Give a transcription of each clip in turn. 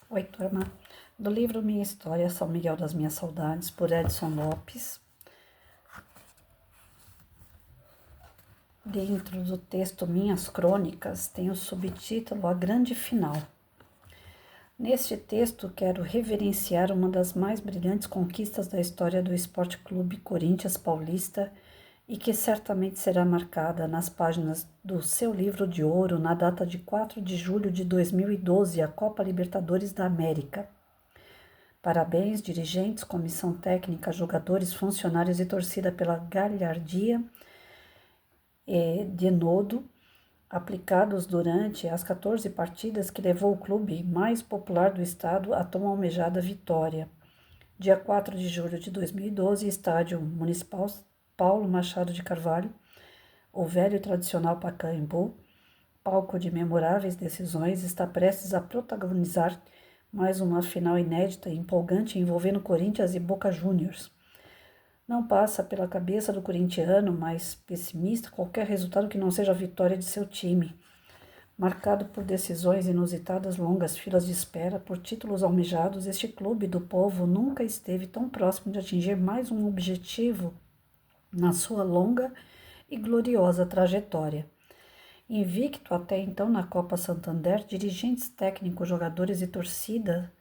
Oi, turma. Do livro Minha História, São Miguel das Minhas Saudades, por Edson Lopes. Dentro do texto Minhas Crônicas, tem o subtítulo A Grande Final. Neste texto, quero reverenciar uma das mais brilhantes conquistas da história do Esporte Clube Corinthians Paulista e que certamente será marcada nas páginas do seu livro de ouro na data de 4 de julho de 2012, a Copa Libertadores da América. Parabéns, dirigentes, comissão técnica, jogadores, funcionários e torcida pela galhardia de nodo aplicados durante as 14 partidas que levou o clube mais popular do estado a tão almejada vitória. Dia 4 de julho de 2012, Estádio Municipal Paulo Machado de Carvalho, o velho e tradicional Pacaembu, palco de memoráveis decisões, está prestes a protagonizar mais uma final inédita e empolgante envolvendo Corinthians e Boca Juniors. Não passa pela cabeça do corintiano mais pessimista qualquer resultado que não seja a vitória de seu time. Marcado por decisões inusitadas, longas filas de espera, por títulos almejados, este clube do povo nunca esteve tão próximo de atingir mais um objetivo na sua longa e gloriosa trajetória. Invicto até então na Copa Santander, dirigentes técnicos, jogadores e torcida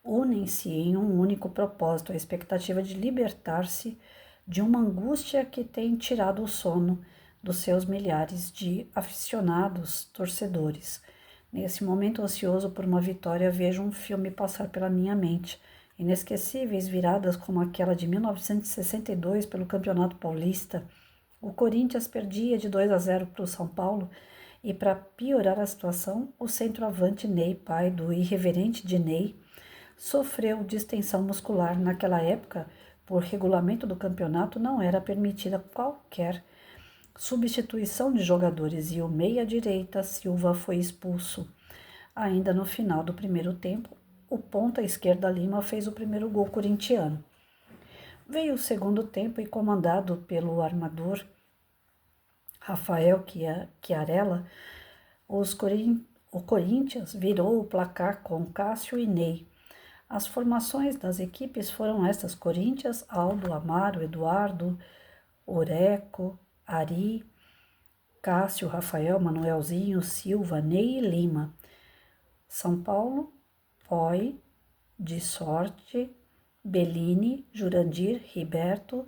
unem-se em um único propósito, a expectativa de libertar-se de uma angústia que tem tirado o sono dos seus milhares de aficionados torcedores. Nesse momento ansioso por uma vitória, vejo um filme passar pela minha mente. Inesquecíveis viradas como aquela de 1962 pelo Campeonato Paulista. O Corinthians perdia de 2-0 para o São Paulo e, para piorar a situação, o centroavante Ney, pai do irreverente Diney, sofreu distensão muscular. Naquela época, por regulamento do campeonato, não era permitida qualquer substituição de jogadores e o meia-direita Silva foi expulso. Ainda no final do primeiro tempo, o ponta-esquerda Lima fez o primeiro gol corintiano. Veio o segundo tempo e, comandado pelo armador Rafael Chiarella, o Corinthians virou o placar com Cássio e Ney. As formações das equipes foram estas: Corinthians, Aldo, Amaro, Eduardo, Oreco, Ari, Cássio, Rafael, Manuelzinho, Silva, Ney e Lima. São Paulo, Poi, De Sorte, Bellini, Jurandir, Riberto,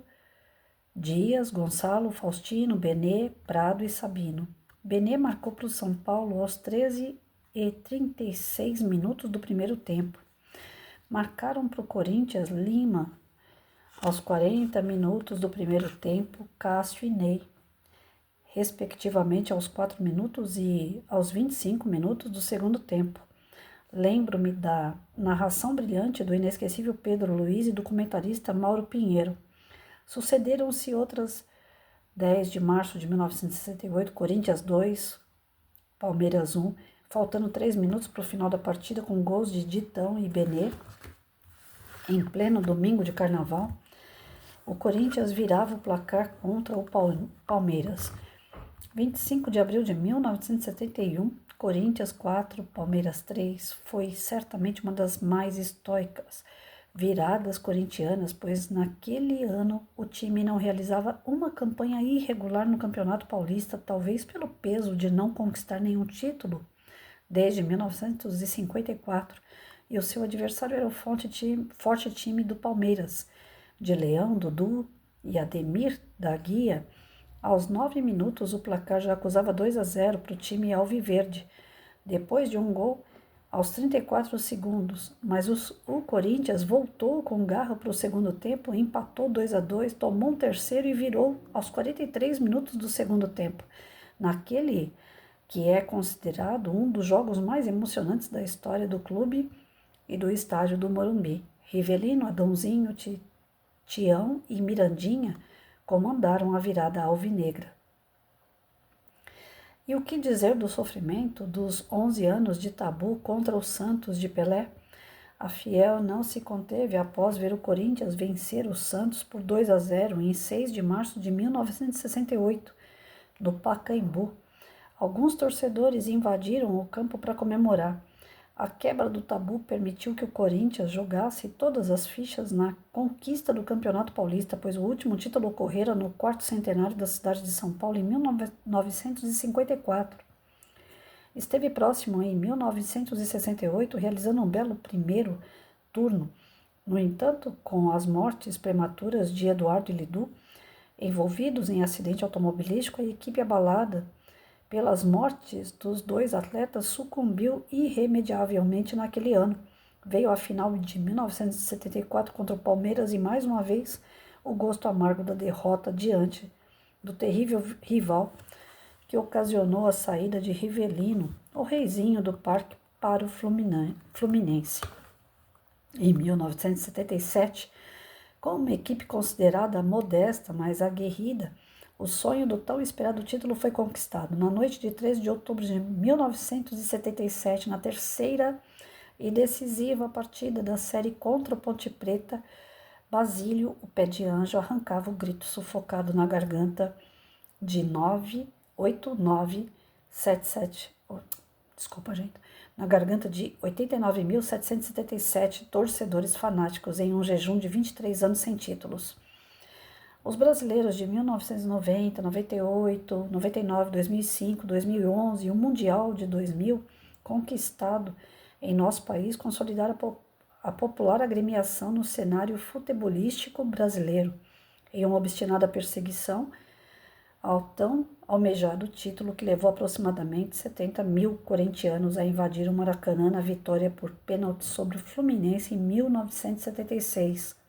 Dias, Gonçalo, Faustino, Benê, Prado e Sabino. Benê marcou para o São Paulo aos 13h36 minutos do primeiro tempo. Marcaram para o Corinthians Lima aos 40 minutos do primeiro tempo, Cássio e Ney, respectivamente aos 4 minutos e aos 25 minutos do segundo tempo. Lembro-me da narração brilhante do inesquecível Pedro Luiz e do comentarista Mauro Pinheiro. Sucederam-se outras 10 de março de 1968, Corinthians 2, Palmeiras 1, faltando 3 minutos para o final da partida com gols de Ditão e Benê. Em pleno domingo de carnaval, o Corinthians virava o placar contra o Palmeiras. 25 de abril de 1971, Corinthians 4, Palmeiras 3, foi certamente uma das mais estoicas viradas corintianas, pois naquele ano o time não realizava uma campanha irregular no Campeonato Paulista, talvez pelo peso de não conquistar nenhum título desde 1954, e o seu adversário era o forte time do Palmeiras, de Leão, Dudu e Ademir da Guia. Aos 9 minutos, o placar já acusava 2-0 para o time alviverde, depois de um gol aos 34 segundos, mas o Corinthians voltou com garra para o segundo tempo, empatou 2-2, tomou um terceiro e virou aos 43 minutos do segundo tempo, naquele que é considerado um dos jogos mais emocionantes da história do clube e do estádio do Morumbi. Rivelino, Adãozinho, Tião e Mirandinha comandaram a virada alvinegra. E o que dizer do sofrimento dos 11 anos de tabu contra o Santos de Pelé? A Fiel não se conteve após ver o Corinthians vencer o Santos por 2-0 em 6 de março de 1968, no Pacaembu. Alguns torcedores invadiram o campo para comemorar. A quebra do tabu permitiu que o Corinthians jogasse todas as fichas na conquista do Campeonato Paulista, pois o último título ocorrera no quarto centenário da cidade de São Paulo, em 1954. Esteve próximo em 1968, realizando um belo primeiro turno. No entanto, com as mortes prematuras de Eduardo e Lidu, envolvidos em acidente automobilístico, a equipe abalada pelas mortes dos dois atletas sucumbiu irremediavelmente naquele ano. Veio a final de 1974 contra o Palmeiras e, mais uma vez, o gosto amargo da derrota diante do terrível rival que ocasionou a saída de Rivelino, o reizinho do parque, para o Fluminense. Em 1977, com uma equipe considerada modesta, mas aguerrida, o sonho do tão esperado título foi conquistado. Na noite de 13 de outubro de 1977, na terceira e decisiva partida da série contra o Ponte Preta, Basílio, o pé de anjo, arrancava o grito sufocado na garganta de 89.777 torcedores fanáticos em um jejum de 23 anos sem títulos. Os brasileiros de 1990, 98, 99, 2005, 2011 e o Mundial de 2000, conquistado em nosso país, consolidaram a popular agremiação no cenário futebolístico brasileiro, em uma obstinada perseguição ao tão almejado título que levou aproximadamente 70 mil corintianos a invadir o Maracanã na vitória por pênalti sobre o Fluminense em 1976.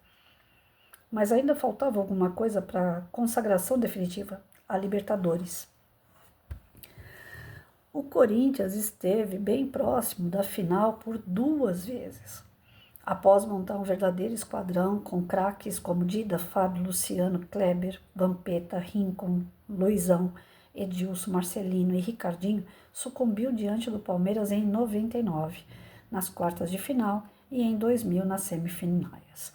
Mas ainda faltava alguma coisa para a consagração definitiva, a Libertadores. O Corinthians esteve bem próximo da final por 2 vezes. Após montar um verdadeiro esquadrão com craques como Dida, Fábio, Luciano, Kleber, Vampeta, Rincon, Luizão, Edilson, Marcelino e Ricardinho, sucumbiu diante do Palmeiras em 99, nas quartas de final, e em 2000 nas semifinais.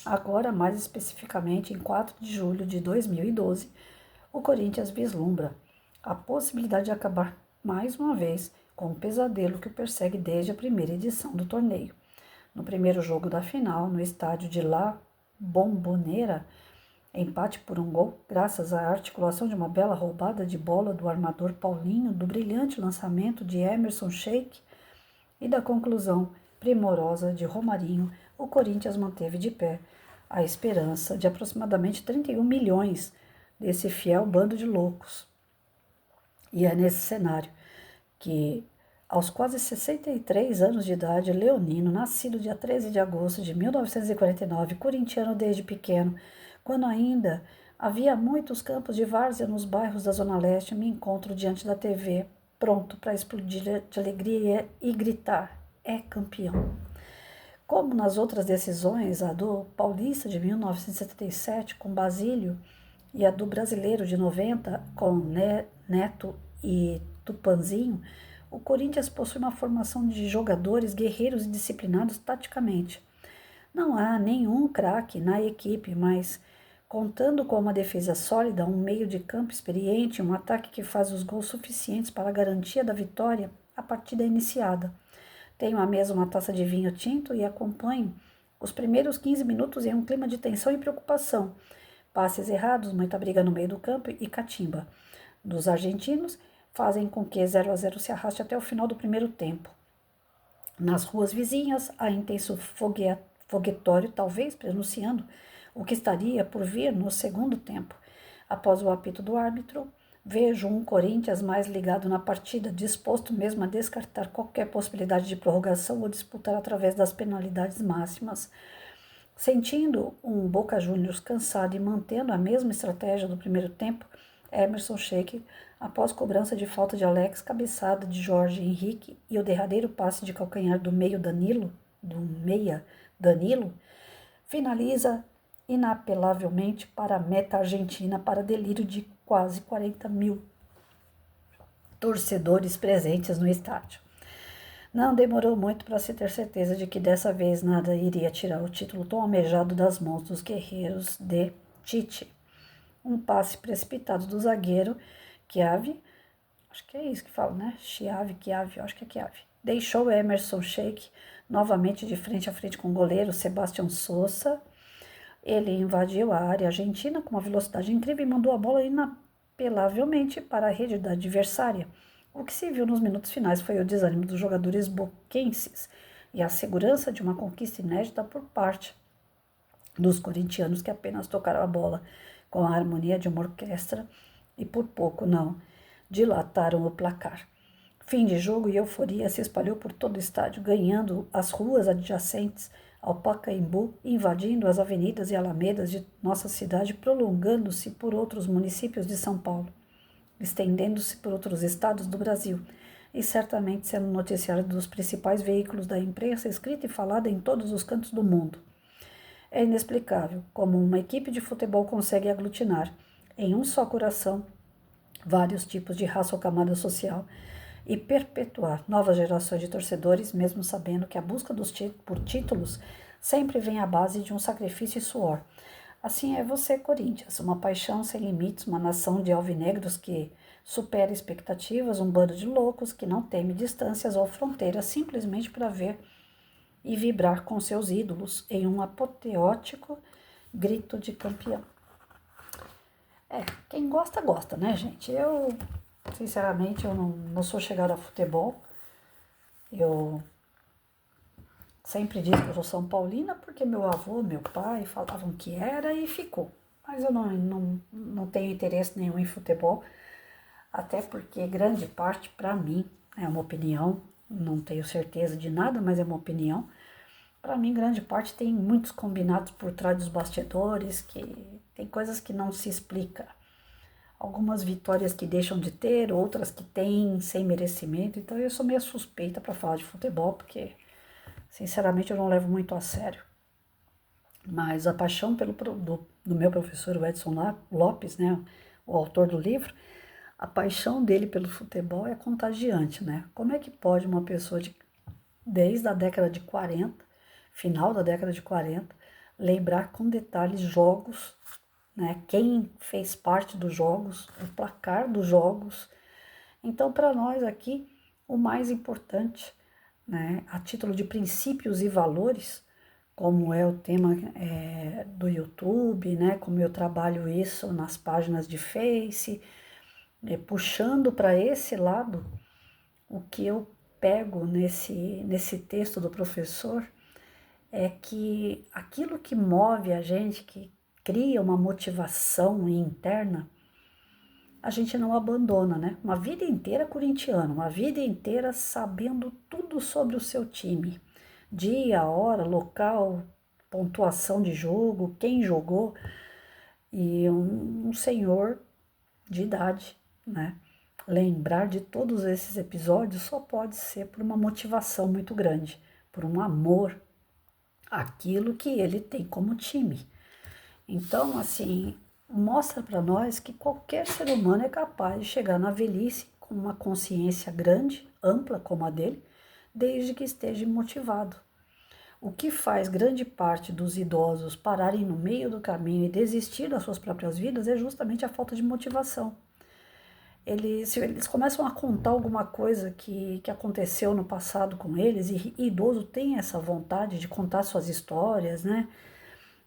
Agora, mais especificamente, em 4 de julho de 2012, o Corinthians vislumbra a possibilidade de acabar mais uma vez com o pesadelo que o persegue desde a primeira edição do torneio. No primeiro jogo da final, no estádio de La Bombonera, empate por 1 gol, graças à articulação de uma bela roubada de bola do armador Paulinho, do brilhante lançamento de Emerson Sheik e da conclusão primorosa de Romarinho, o Corinthians manteve de pé a esperança de aproximadamente 31 milhões desse fiel bando de loucos. E é nesse cenário que, aos quase 63 anos de idade, leonino, nascido dia 13 de agosto de 1949, corintiano desde pequeno, quando ainda havia muitos campos de várzea nos bairros da Zona Leste, me encontro diante da TV, pronto para explodir de alegria e gritar: é campeão! Como nas outras decisões, a do Paulista de 1977 com Basílio e a do Brasileiro de 90 com Neto e Tupanzinho, o Corinthians possui uma formação de jogadores guerreiros e disciplinados taticamente. Não há nenhum craque na equipe, mas contando com uma defesa sólida, um meio de campo experiente, um ataque que faz os gols suficientes para a garantia da vitória, a partida é iniciada. Tenho à mesa uma taça de vinho tinto e acompanho os primeiros 15 minutos em um clima de tensão e preocupação. Passes errados, muita briga no meio do campo e catimba dos argentinos fazem com que 0-0 se arraste até o final do primeiro tempo. Nas ruas vizinhas, há intenso foguetório, talvez prenunciando o que estaria por vir no segundo tempo. Após o apito do árbitro, vejo um Corinthians mais ligado na partida, disposto mesmo a descartar qualquer possibilidade de prorrogação ou disputar através das penalidades máximas. Sentindo um Boca Juniors cansado e mantendo a mesma estratégia do primeiro tempo, Emerson Sheik, após cobrança de falta de Alex, cabeçada de Jorge Henrique e o derradeiro passe de calcanhar do meia Danilo, finaliza inapelavelmente para a meta argentina, para delírio de quase 40 mil torcedores presentes no estádio. Não demorou muito para se ter certeza de que dessa vez nada iria tirar o título tão almejado das mãos dos guerreiros de Tite. Um passe precipitado do zagueiro Chiavi, acho que é isso que fala, né? Chiavi, acho que é Chiavi. deixou Emerson Sheik novamente de frente a frente com o goleiro Sebastião Sosa. Ele invadiu a área argentina com uma velocidade incrível e mandou a bola inapelavelmente para a rede da adversária. O que se viu nos minutos finais foi o desânimo dos jogadores boquenses e a segurança de uma conquista inédita por parte dos corintianos, que apenas tocaram a bola com a harmonia de uma orquestra e por pouco não dilataram o placar. Fim de jogo e euforia se espalhou por todo o estádio, ganhando as ruas adjacentes ao Pacaembu, invadindo as avenidas e alamedas de nossa cidade, prolongando-se por outros municípios de São Paulo, estendendo-se por outros estados do Brasil e certamente sendo noticiário dos principais veículos da imprensa escrita e falada em todos os cantos do mundo. É inexplicável como uma equipe de futebol consegue aglutinar em um só coração vários tipos de raça ou camada social e perpetuar novas gerações de torcedores, mesmo sabendo que a busca por títulos sempre vem à base de um sacrifício e suor. Assim é você, Corinthians, uma paixão sem limites, uma nação de alvinegros que supera expectativas, um bando de loucos que não teme distâncias ou fronteiras simplesmente para ver e vibrar com seus ídolos em um apoteótico grito de campeão. Quem gosta, gosta, né, gente? Eu, sinceramente, eu não sou chegada a futebol. Eu sempre disse que eu sou São Paulina porque meu avô, meu pai falavam que era e ficou. Mas eu não tenho interesse nenhum em futebol, até porque grande parte, para mim, é uma opinião, não tenho certeza de nada, mas é uma opinião. Para mim, grande parte tem muitos combinados por trás dos bastidores, que tem coisas que não se explica. Algumas vitórias que deixam de ter, outras que têm sem merecimento. Então eu sou meio suspeita para falar de futebol, porque sinceramente eu não levo muito a sério. Mas a paixão do meu professor, o Edson Lopes, né, o autor do livro, a paixão dele pelo futebol é contagiante, né? Como é que pode uma pessoa desde a década de 40, final da década de 40, lembrar com detalhes jogos, né? Quem fez parte dos jogos, o placar dos jogos. Então, para nós aqui, o mais importante, né, a título de princípios e valores, como é o tema do YouTube, né, como eu trabalho isso nas páginas de Face, puxando para esse lado, o que eu pego nesse texto do professor é que aquilo que move a gente, que cria uma motivação interna, a gente não abandona, né? Uma vida inteira corintiano, uma vida inteira sabendo tudo sobre o seu time. Dia, hora, local, pontuação de jogo, quem jogou. E um senhor de idade, né? Lembrar de todos esses episódios só pode ser por uma motivação muito grande, por um amor àquilo que ele tem como time. Então, assim, mostra para nós que qualquer ser humano é capaz de chegar na velhice com uma consciência grande, ampla como a dele, desde que esteja motivado. O que faz grande parte dos idosos pararem no meio do caminho e desistir das suas próprias vidas é justamente a falta de motivação. Se eles começam a contar alguma coisa que aconteceu no passado com eles, e idoso tem essa vontade de contar suas histórias, né?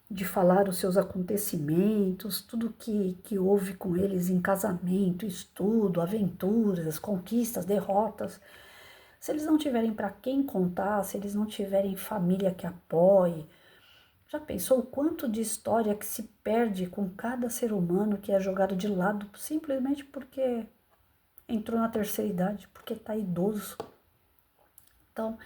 De falar os seus acontecimentos, tudo que houve com eles em casamento, estudo, aventuras, conquistas, derrotas. Se eles não tiverem para quem contar, se eles não tiverem família que apoie, já pensou o quanto de história que se perde com cada ser humano que é jogado de lado simplesmente porque entrou na terceira idade, porque está idoso? Então,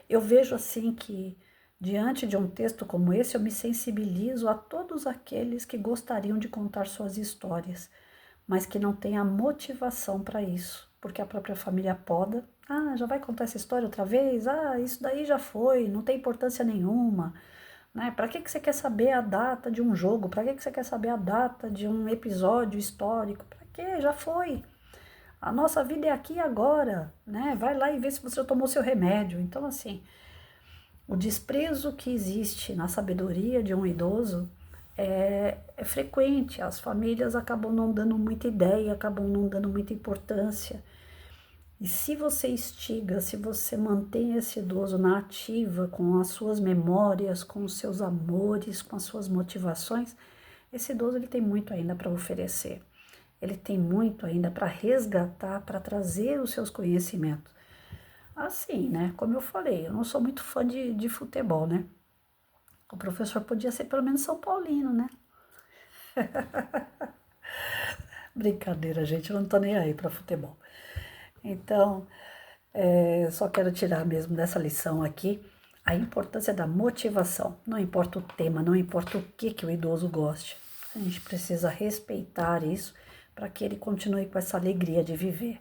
eu vejo assim que, diante de um texto como esse, eu me sensibilizo a todos aqueles que gostariam de contar suas histórias, mas que não têm a motivação para isso, porque a própria família poda. Ah, já vai contar essa história outra vez? Ah, isso daí já foi, não tem importância nenhuma. Né? Para que você quer saber a data de um jogo? Para que você quer saber a data de um episódio histórico? Para quê? Já foi. A nossa vida é aqui e agora, né? Vai lá e vê se você já tomou seu remédio. Então, assim, o desprezo que existe na sabedoria de um idoso é frequente. As famílias acabam não dando muita ideia, acabam não dando muita importância. E se você instiga, se você mantém esse idoso na ativa, com as suas memórias, com os seus amores, com as suas motivações, esse idoso ele tem muito ainda para oferecer. Ele tem muito ainda para resgatar, para trazer os seus conhecimentos. Assim, né? Como eu falei, eu não sou muito fã de futebol, né? O professor podia ser pelo menos São Paulino, né? Brincadeira, gente, eu não tô nem aí para futebol. Então, só quero tirar mesmo dessa lição aqui a importância da motivação. Não importa o tema, não importa o que o idoso goste. A gente precisa respeitar isso para que ele continue com essa alegria de viver.